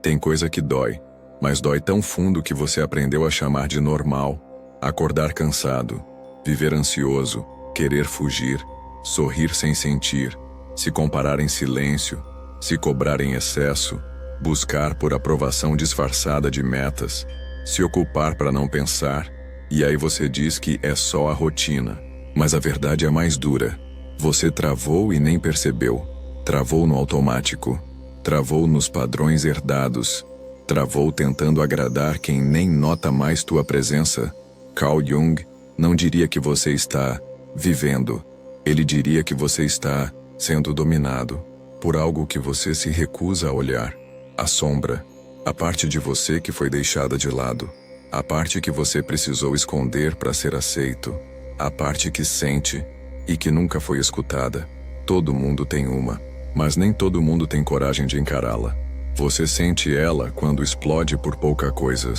Tem coisa que dói, mas dói tão fundo que você aprendeu a chamar de normal, acordar cansado, viver ansioso, querer fugir, sorrir sem sentir, se comparar em silêncio, se cobrar em excesso, buscar por aprovação disfarçada de metas, se ocupar para não pensar, e aí você diz que é só a rotina. Mas a verdade é mais dura. Você travou e nem percebeu. Travou no automático. Travou nos padrões herdados. Travou tentando agradar quem nem nota mais tua presença. Carl Jung não diria que você está vivendo. Ele diria que você está sendo dominado por algo que você se recusa a olhar. A sombra. A parte de você que foi deixada de lado. A parte que você precisou esconder para ser aceito. A parte que sente e que nunca foi escutada. Todo mundo tem uma, mas nem todo mundo tem coragem de encará-la. Você sente ela quando explode por pouca coisa.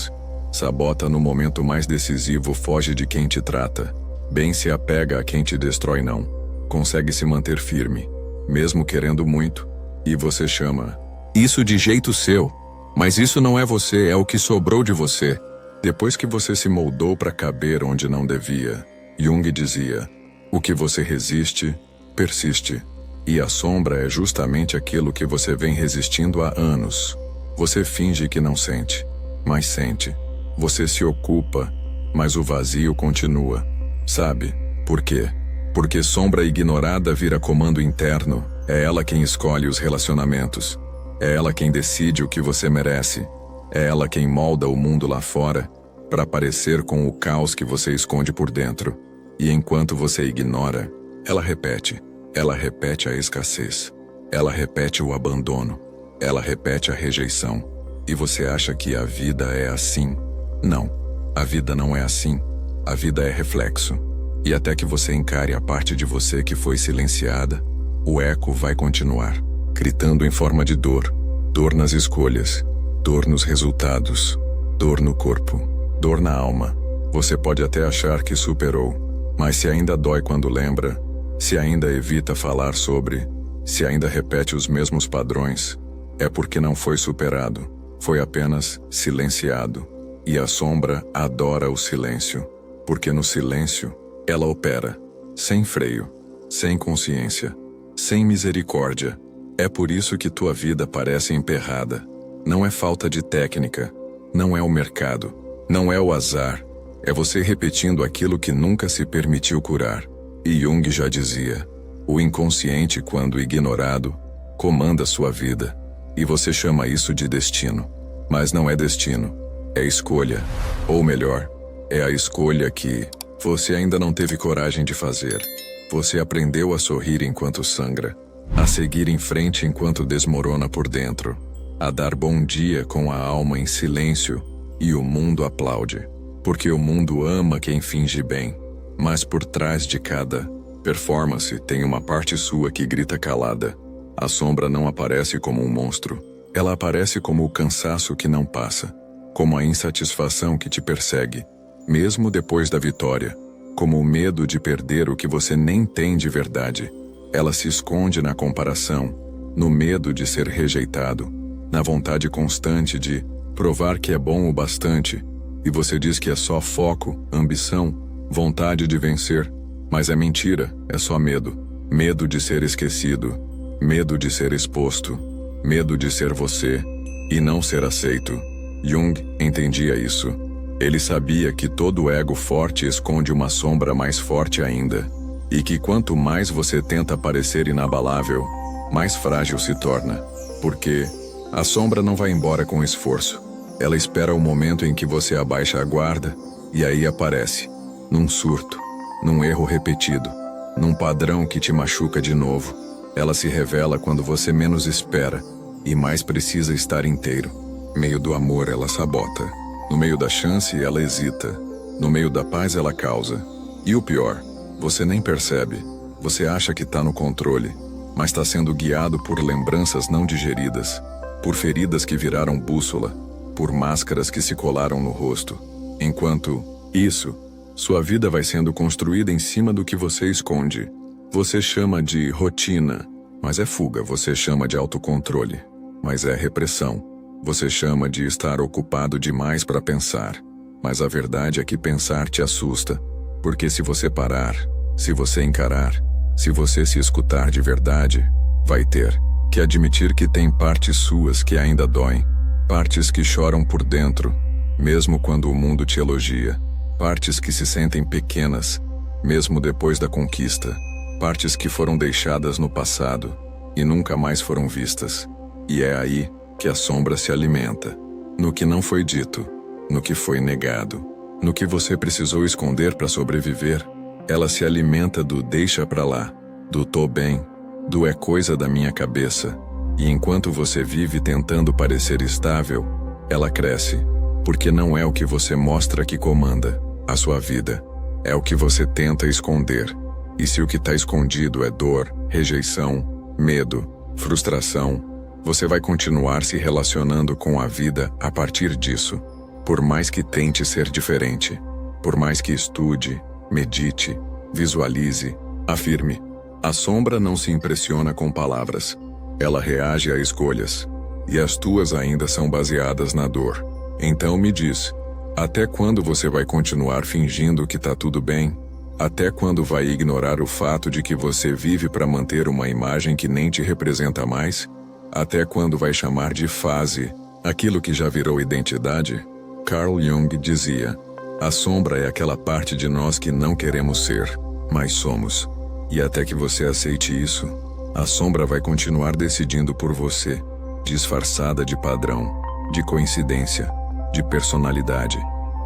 Sabota no momento mais decisivo, foge de quem te trata. Bem se apega a quem te destrói não. Consegue se manter firme, mesmo querendo muito, e você chama isso de jeito seu. Mas isso não é você, é o que sobrou de você. Depois que você se moldou para caber onde não devia. Jung dizia, o que você resiste, persiste. E a sombra é justamente aquilo que você vem resistindo há anos. Você finge que não sente, mas sente. Você se ocupa, mas o vazio continua. Sabe por quê? Porque sombra ignorada vira comando interno. É ela quem escolhe os relacionamentos. É ela quem decide o que você merece. É ela quem molda o mundo lá fora para parecer com o caos que você esconde por dentro. E enquanto você ignora, ela repete. Ela repete a escassez. Ela repete o abandono. Ela repete a rejeição. E você acha que a vida é assim? Não. A vida não é assim. A vida é reflexo. E até que você encare a parte de você que foi silenciada, o eco vai continuar, gritando em forma de dor. Dor nas escolhas. Dor nos resultados. Dor no corpo. Dor na alma. Você pode até achar que superou. Mas se ainda dói quando lembra, se ainda evita falar sobre, se ainda repete os mesmos padrões, é porque não foi superado, foi apenas silenciado. E a sombra adora o silêncio, porque no silêncio ela opera, sem freio, sem consciência, sem misericórdia. É por isso que tua vida parece emperrada. Não é falta de técnica, não é o mercado, não é o azar. É você repetindo aquilo que nunca se permitiu curar. E Jung já dizia, o inconsciente, quando ignorado, comanda sua vida. E você chama isso de destino. Mas não é destino, é escolha. Ou melhor, é a escolha que você ainda não teve coragem de fazer. Você aprendeu a sorrir enquanto sangra, a seguir em frente enquanto desmorona por dentro, a dar bom dia com a alma em silêncio, e o mundo aplaude. Porque o mundo ama quem finge bem, mas por trás de cada performance tem uma parte sua que grita calada. A sombra não aparece como um monstro, ela aparece como o cansaço que não passa, como a insatisfação que te persegue, mesmo depois da vitória, como o medo de perder o que você nem tem de verdade. Ela se esconde na comparação, no medo de ser rejeitado, na vontade constante de provar que é bom o bastante. E você diz que é só foco, ambição, vontade de vencer. Mas é mentira, é só medo. Medo de ser esquecido. Medo de ser exposto. Medo de ser você e não ser aceito. Jung entendia isso. Ele sabia que todo ego forte esconde uma sombra mais forte ainda. E que quanto mais você tenta parecer inabalável, mais frágil se torna. Porque a sombra não vai embora com esforço. Ela espera o momento em que você abaixa a guarda, e aí aparece, num surto, num erro repetido, num padrão que te machuca de novo. Ela se revela quando você menos espera, e mais precisa estar inteiro. No meio do amor ela sabota, no meio da chance ela hesita, no meio da paz ela causa. E o pior, você nem percebe, você acha que está no controle, mas está sendo guiado por lembranças não digeridas, por feridas que viraram bússola, por máscaras que se colaram no rosto. Enquanto isso, sua vida vai sendo construída em cima do que você esconde. Você chama de rotina, mas é fuga. Você chama de autocontrole, mas é repressão. Você chama de estar ocupado demais para pensar, mas a verdade é que pensar te assusta, porque se você parar, se você encarar, se você se escutar de verdade, vai ter que admitir que tem partes suas que ainda doem, partes que choram por dentro, mesmo quando o mundo te elogia, partes que se sentem pequenas, mesmo depois da conquista, partes que foram deixadas no passado e nunca mais foram vistas. E é aí que a sombra se alimenta, no que não foi dito, no que foi negado, no que você precisou esconder para sobreviver. Ela se alimenta do deixa pra lá, do tô bem, do é coisa da minha cabeça. E enquanto você vive tentando parecer estável, ela cresce, porque não é o que você mostra que comanda a sua vida, é o que você tenta esconder. E se o que está escondido é dor, rejeição, medo, frustração, você vai continuar se relacionando com a vida a partir disso. Por mais que tente ser diferente, por mais que estude, medite, visualize, afirme, a sombra não se impressiona com palavras. Ela reage a escolhas, e as tuas ainda são baseadas na dor. Então me diz, até quando você vai continuar fingindo que tá tudo bem? Até quando vai ignorar o fato de que você vive para manter uma imagem que nem te representa mais? Até quando vai chamar de fase aquilo que já virou identidade? Carl Jung dizia, a sombra é aquela parte de nós que não queremos ser, mas somos. E até que você aceite isso, a sombra vai continuar decidindo por você, disfarçada de padrão, de coincidência, de personalidade.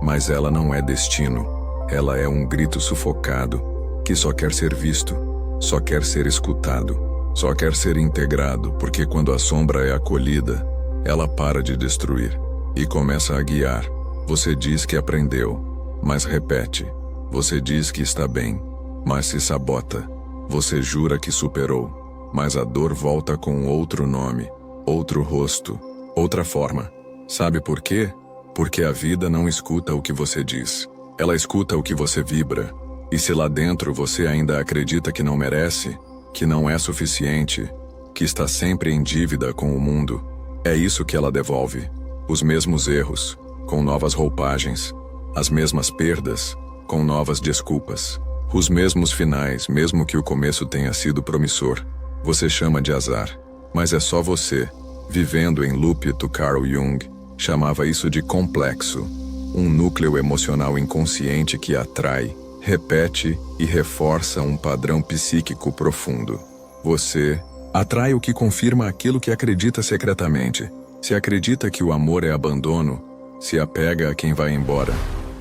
Mas ela não é destino, ela é um grito sufocado, que só quer ser visto, só quer ser escutado, só quer ser integrado, porque quando a sombra é acolhida, ela para de destruir e começa a guiar. Você diz que aprendeu, mas repete. Você diz que está bem, mas se sabota. Você jura que superou, mas a dor volta com outro nome, outro rosto, outra forma. Sabe por quê? Porque a vida não escuta o que você diz. Ela escuta o que você vibra. E se lá dentro você ainda acredita que não merece, que não é suficiente, que está sempre em dívida com o mundo, é isso que ela devolve. Os mesmos erros, com novas roupagens. As mesmas perdas, com novas desculpas. Os mesmos finais, mesmo que o começo tenha sido promissor. Você chama de azar, mas é só você, vivendo em loop. Carl Jung chamava isso de complexo. Um núcleo emocional inconsciente que atrai, repete e reforça um padrão psíquico profundo. Você atrai o que confirma aquilo que acredita secretamente. Se acredita que o amor é abandono, se apega a quem vai embora.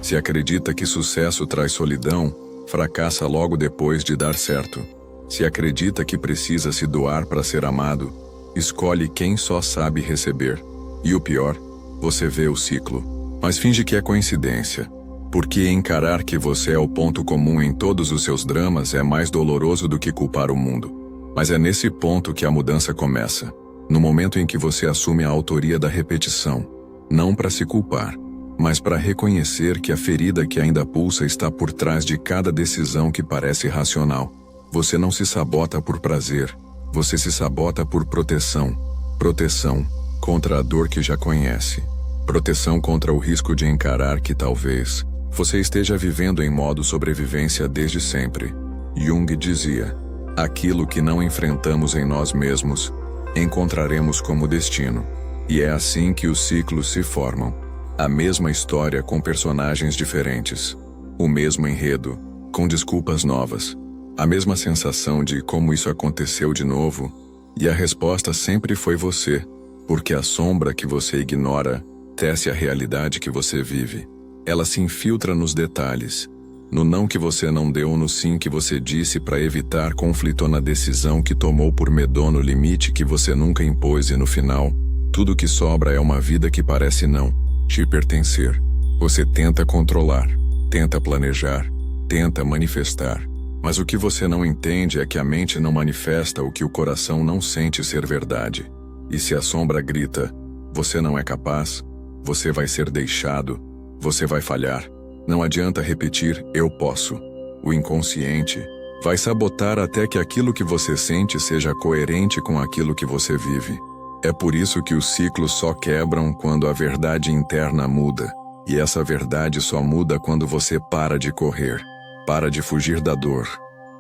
Se acredita que sucesso traz solidão, fracassa logo depois de dar certo. Se acredita que precisa se doar para ser amado, escolhe quem só sabe receber. E o pior, você vê o ciclo, mas finge que é coincidência. Porque encarar que você é o ponto comum em todos os seus dramas é mais doloroso do que culpar o mundo. Mas é nesse ponto que a mudança começa. No momento em que você assume a autoria da repetição. Não para se culpar, mas para reconhecer que a ferida que ainda pulsa está por trás de cada decisão que parece racional. Você não se sabota por prazer, você se sabota por proteção. Proteção contra a dor que já conhece. Proteção contra o risco de encarar que talvez você esteja vivendo em modo sobrevivência desde sempre. Jung dizia, aquilo que não enfrentamos em nós mesmos, encontraremos como destino. E é assim que os ciclos se formam. A mesma história com personagens diferentes. O mesmo enredo, com desculpas novas. A mesma sensação de como isso aconteceu de novo. E a resposta sempre foi você. Porque a sombra que você ignora tece a realidade que você vive. Ela se infiltra nos detalhes. No não que você não deu, no sim que você disse para evitar conflito, na decisão que tomou por medo, no limite que você nunca impôs e no final, tudo que sobra é uma vida que parece não te pertencer. Você tenta controlar, tenta planejar, tenta manifestar. Mas o que você não entende é que a mente não manifesta o que o coração não sente ser verdade. E se a sombra grita, você não é capaz, você vai ser deixado, você vai falhar. Não adianta repetir, eu posso. O inconsciente vai sabotar até que aquilo que você sente seja coerente com aquilo que você vive. É por isso que os ciclos só quebram quando a verdade interna muda. E essa verdade só muda quando você para de correr, para de fugir da dor,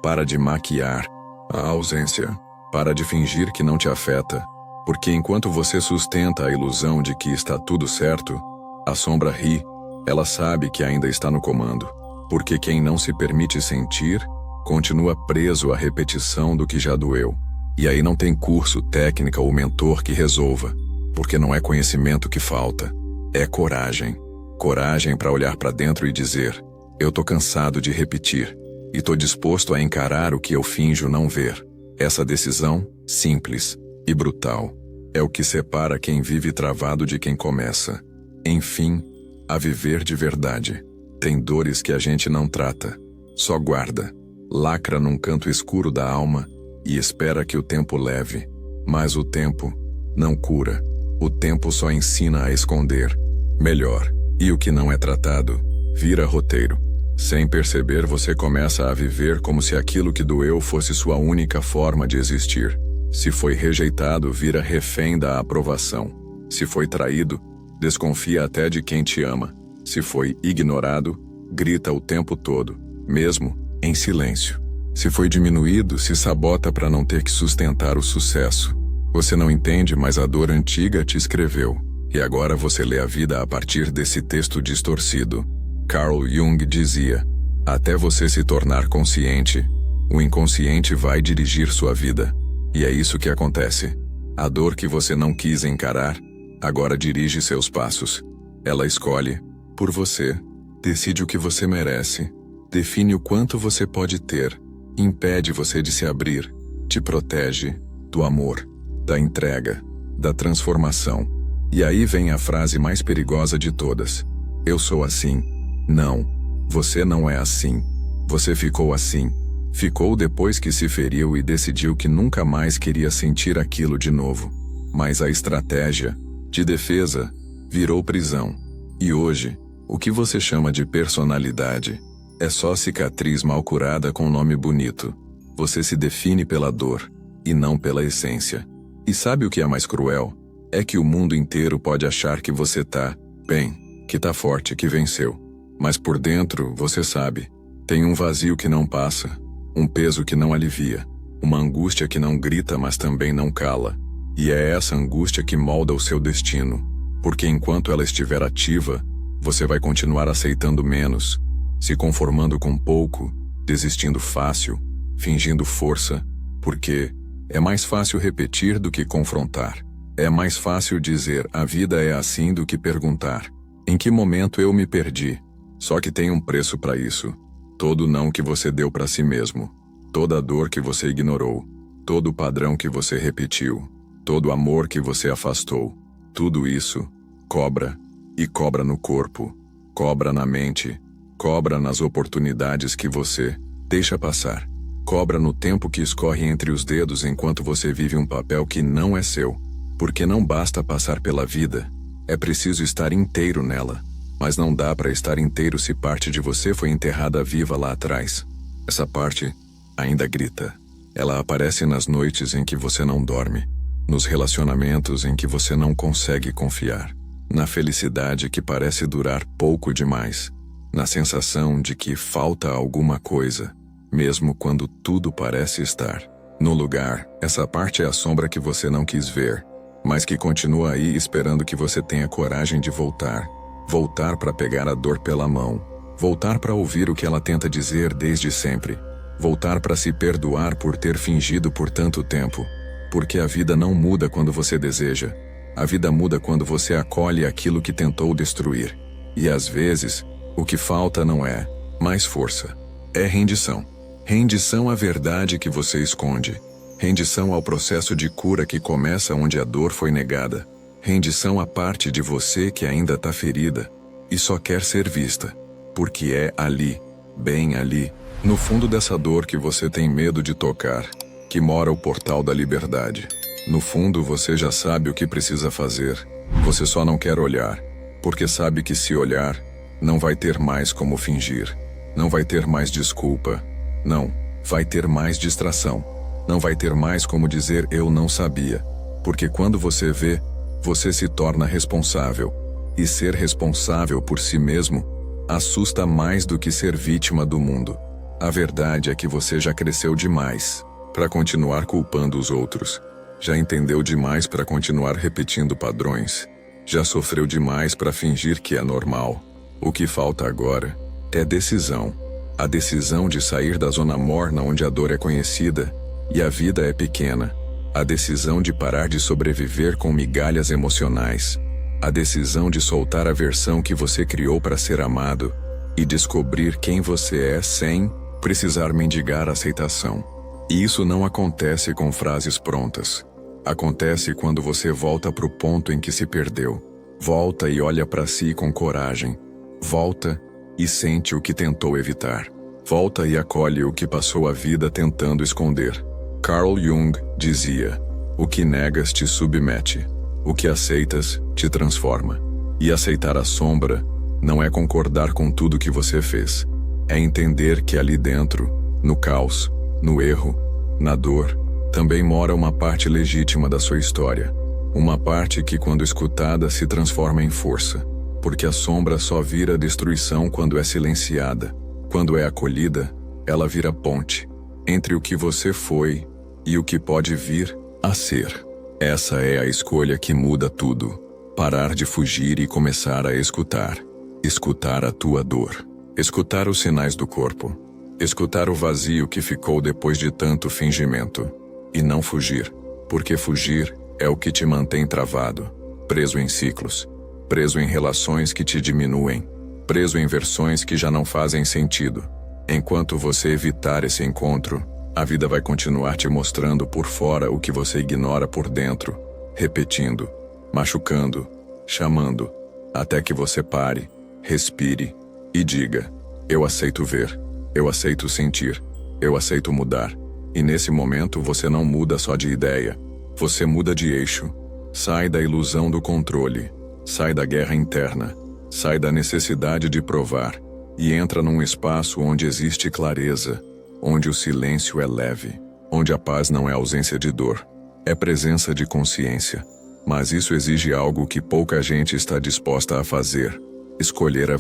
para de maquiar a ausência, para de fingir que não te afeta. Porque enquanto você sustenta a ilusão de que está tudo certo, a sombra ri, ela sabe que ainda está no comando. Porque quem não se permite sentir, continua preso à repetição do que já doeu. E aí não tem curso, técnica ou mentor que resolva, porque não é conhecimento que falta, é coragem. Coragem para olhar para dentro e dizer, eu tô cansado de repetir, e tô disposto a encarar o que eu finjo não ver. Essa decisão, simples e brutal, é o que separa quem vive travado de quem começa, enfim, a viver de verdade. Tem dores que a gente não trata, só guarda, lacra num canto escuro da alma e espera que o tempo leve. Mas o tempo não cura, o tempo só ensina a esconder. Melhor. E o que não é tratado, vira roteiro. Sem perceber, você começa a viver como se aquilo que doeu fosse sua única forma de existir. Se foi rejeitado, vira refém da aprovação. Se foi traído, desconfia até de quem te ama. Se foi ignorado, grita o tempo todo, mesmo em silêncio. Se foi diminuído, se sabota para não ter que sustentar o sucesso. Você não entende, mas a dor antiga te escreveu. E agora você lê a vida a partir desse texto distorcido. Carl Jung dizia, até você se tornar consciente, o inconsciente vai dirigir sua vida. E é isso que acontece. A dor que você não quis encarar, agora dirige seus passos. Ela escolhe, por você, decide o que você merece, define o quanto você pode ter, impede você de se abrir, te protege do amor, da entrega, da transformação. E aí vem a frase mais perigosa de todas. Eu sou assim. Não, você não é assim. Você ficou assim. Ficou depois que se feriu e decidiu que nunca mais queria sentir aquilo de novo. Mas a estratégia de defesa virou prisão. E hoje, o que você chama de personalidade é só cicatriz mal curada com nome bonito. Você se define pela dor e não pela essência. E sabe o que é mais cruel? É que o mundo inteiro pode achar que você tá bem, que tá forte, que venceu. Mas por dentro, você sabe, tem um vazio que não passa, um peso que não alivia, uma angústia que não grita, mas também não cala. E é essa angústia que molda o seu destino, porque enquanto ela estiver ativa, você vai continuar aceitando menos, se conformando com pouco, desistindo fácil, fingindo força, porque é mais fácil repetir do que confrontar. É mais fácil dizer, a vida é assim, do que perguntar, em que momento eu me perdi? Só que tem um preço para isso. Todo não que você deu para si mesmo, toda dor que você ignorou, todo padrão que você repetiu, todo amor que você afastou, tudo isso cobra, e cobra no corpo, cobra na mente, cobra nas oportunidades que você deixa passar, cobra no tempo que escorre entre os dedos enquanto você vive um papel que não é seu. Porque não basta passar pela vida, é preciso estar inteiro nela. Mas não dá para estar inteiro se parte de você foi enterrada viva lá atrás. Essa parte ainda grita. Ela aparece nas noites em que você não dorme, nos relacionamentos em que você não consegue confiar, na felicidade que parece durar pouco demais, na sensação de que falta alguma coisa, mesmo quando tudo parece estar no lugar. Essa parte é a sombra que você não quis ver, mas que continua aí esperando que você tenha coragem de voltar. Voltar para pegar a dor pela mão. Voltar para ouvir o que ela tenta dizer desde sempre. Voltar para se perdoar por ter fingido por tanto tempo. Porque a vida não muda quando você deseja. A vida muda quando você acolhe aquilo que tentou destruir. E às vezes, o que falta não é mais força. É rendição. Rendição à verdade que você esconde. Rendição ao processo de cura que começa onde a dor foi negada. Rendição à parte de você que ainda está ferida e só quer ser vista. Porque é ali, bem ali, no fundo dessa dor que você tem medo de tocar, que mora o portal da liberdade. No fundo você já sabe o que precisa fazer. Você só não quer olhar, porque sabe que se olhar, não vai ter mais como fingir. Não vai ter mais desculpa. Não, vai ter mais distração. Não vai ter mais como dizer eu não sabia. Porque quando você vê, você se torna responsável. E ser responsável por si mesmo assusta mais do que ser vítima do mundo. A verdade é que você já cresceu demais para continuar culpando os outros. Já entendeu demais para continuar repetindo padrões. Já sofreu demais para fingir que é normal. O que falta agora é decisão. A decisão de sair da zona morna onde a dor é conhecida e a vida é pequena. A decisão de parar de sobreviver com migalhas emocionais. A decisão de soltar a versão que você criou para ser amado e descobrir quem você é sem precisar mendigar aceitação. E isso não acontece com frases prontas. Acontece quando você volta para o ponto em que se perdeu. Volta e olha para si com coragem. Volta e sente o que tentou evitar. Volta e acolhe o que passou a vida tentando esconder. Carl Jung dizia: o que negas te submete, o que aceitas te transforma. E aceitar a sombra não é concordar com tudo que você fez. É entender que ali dentro, no caos, no erro, na dor, também mora uma parte legítima da sua história. Uma parte que, quando escutada, se transforma em força. Porque a sombra só vira destruição quando é silenciada. Quando é acolhida, ela vira ponte entre o que você foi e o que pode vir a ser. Essa é a escolha que muda tudo. Parar de fugir e começar a escutar. Escutar a tua dor. Escutar os sinais do corpo. Escutar o vazio que ficou depois de tanto fingimento. E não fugir, porque fugir é o que te mantém travado, preso em ciclos, preso em relações que te diminuem, preso em versões que já não fazem sentido. Enquanto você evitar esse encontro, a vida vai continuar te mostrando por fora o que você ignora por dentro, repetindo, machucando, chamando, até que você pare, respire e diga: eu aceito ver, eu aceito sentir, eu aceito mudar. E nesse momento você não muda só de ideia, você muda de eixo. Sai da ilusão do controle, sai da guerra interna, sai da necessidade de provar e entra num espaço onde existe clareza, onde o silêncio é leve, onde a paz não é ausência de dor, é presença de consciência. Mas isso exige algo que pouca gente está disposta a fazer: escolher a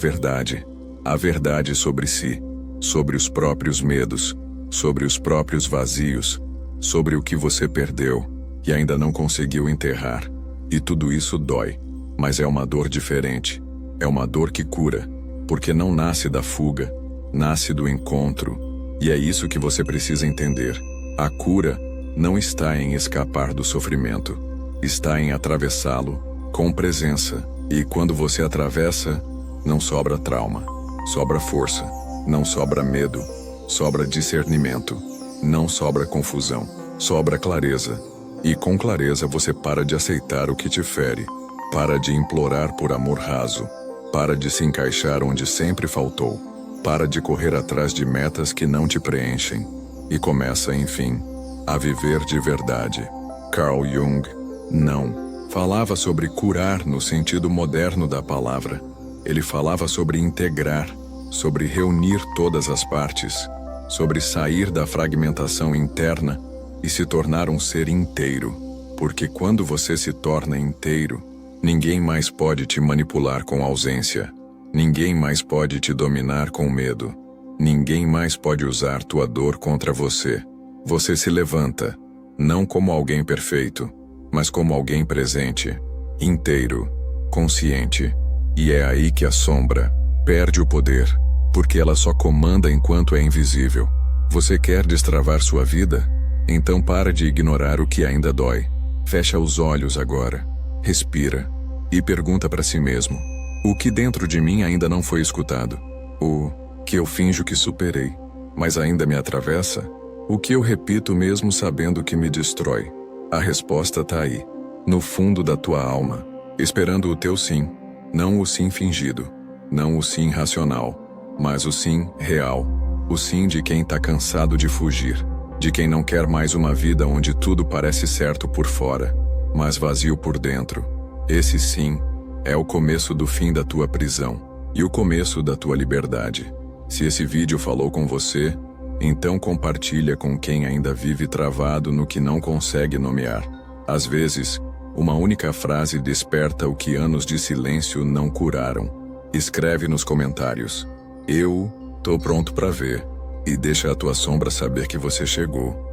verdade sobre si, sobre os próprios medos, sobre os próprios vazios, sobre o que você perdeu e ainda não conseguiu enterrar. E tudo isso dói, mas é uma dor diferente. É uma dor que cura, porque não nasce da fuga, nasce do encontro. E é isso que você precisa entender. A cura não está em escapar do sofrimento, está em atravessá-lo com presença. E quando você atravessa, não sobra trauma, sobra força, não sobra medo, sobra discernimento, não sobra confusão, sobra clareza. E com clareza você para de aceitar o que te fere, para de implorar por amor raso, para de se encaixar onde sempre faltou, para de correr atrás de metas que não te preenchem, e começa, enfim, a viver de verdade. Carl Jung não falava sobre curar no sentido moderno da palavra. Ele falava sobre integrar, sobre reunir todas as partes, sobre sair da fragmentação interna e se tornar um ser inteiro. Porque quando você se torna inteiro, ninguém mais pode te manipular com ausência. Ninguém mais pode te dominar com medo. Ninguém mais pode usar tua dor contra você. Você se levanta, não como alguém perfeito, mas como alguém presente, inteiro, consciente. E é aí que a sombra perde o poder, porque ela só comanda enquanto é invisível. Você quer destravar sua vida? Então para de ignorar o que ainda dói. Fecha os olhos agora, respira e pergunta para si mesmo: o que dentro de mim ainda não foi escutado? O que eu finjo que superei, mas ainda me atravessa? O que eu repito mesmo sabendo que me destrói? A resposta tá aí, no fundo da tua alma, esperando o teu sim. Não o sim fingido, não o sim racional, mas o sim real. O sim de quem tá cansado de fugir, de quem não quer mais uma vida onde tudo parece certo por fora, mas vazio por dentro. Esse sim é o começo do fim da tua prisão e o começo da tua liberdade. Se esse vídeo falou com você, então compartilha com quem ainda vive travado no que não consegue nomear. Às vezes, uma única frase desperta o que anos de silêncio não curaram. Escreve nos comentários: "Eu tô pronto pra ver", e deixa a tua sombra saber que você chegou.